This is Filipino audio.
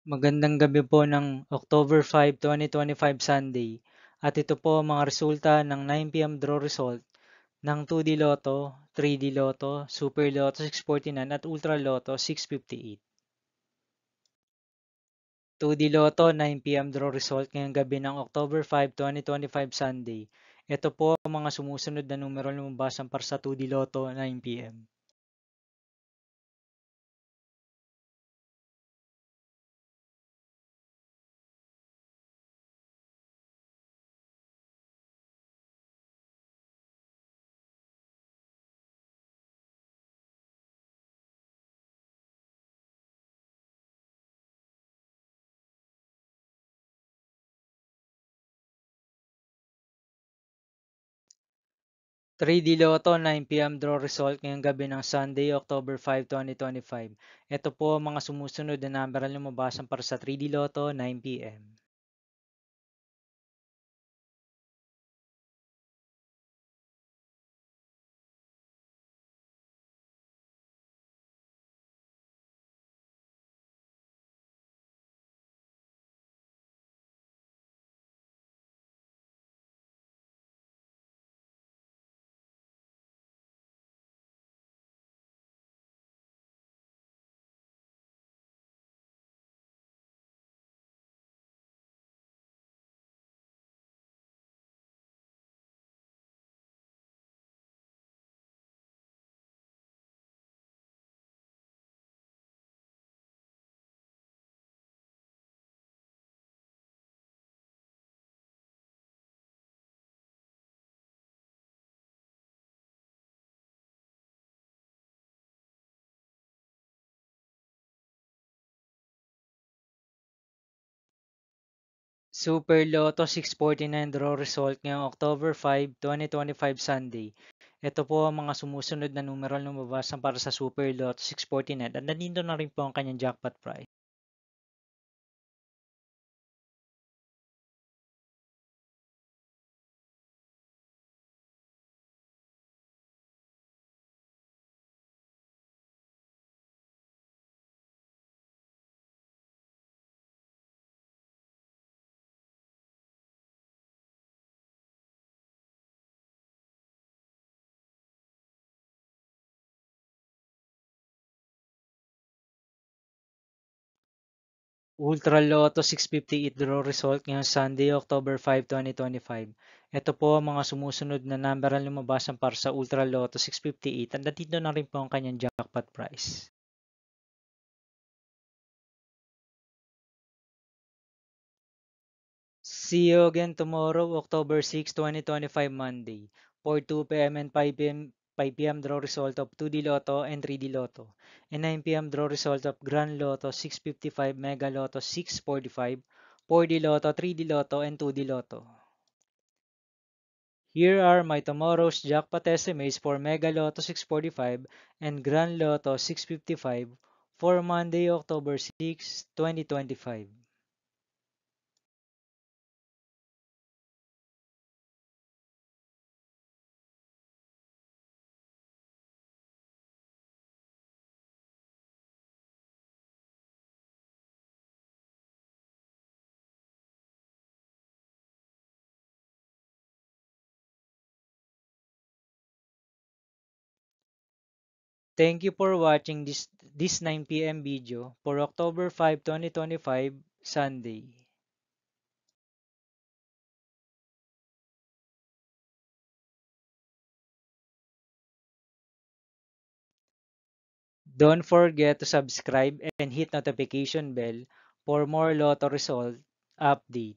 Magandang gabi po ng October 5, 2025 Sunday. At ito po ang mga resulta ng 9 p.m. draw result ng 2D Lotto, 3D Lotto, Super Lotto 649 at Ultra Lotto 658. 2D Lotto 9 p.m. draw result ngayong gabi ng October 5, 2025 Sunday. Ito po ang mga sumusunod na numero lumabas para sa 2D Lotto 9 p.m. 3D Lotto 9 p.m. draw result ngayong gabi ng Sunday, October 5, 2025. Ito po ang mga sumusunod na number na lumabasan para sa 3D Lotto 9 p.m. 'Super Lotto 649 draw result ngayong October 5, 2025 Sunday. Ito po ang mga sumusunod na numero na lumabasan para sa Super Lotto 649 at nandito na rin po ang kanyang jackpot prize. Ultra Lotto 658 draw result ngayong Sunday, October 5, 2025. Ito po ang mga sumusunod na number na lumabasan para sa Ultra Lotto 658 at nandito na rin po ang kanyang jackpot prize. See you again tomorrow, October 6, 2025 Monday for 2 p.m. and 5 p.m. draw result of 2D Lotto and 3D Lotto and 9 p.m. draw result of Grand Lotto 655, Mega Lotto 645, 4D Lotto, 3D Lotto and 2D Lotto. Here are my tomorrow's jackpot estimates for Mega Lotto 645 and Grand Lotto 655 for Monday, October 6, 2025. Thank you for watching this 9 p.m. video for October 5, 2025, Sunday. Don't forget to subscribe and hit notification bell for more Lotto result update.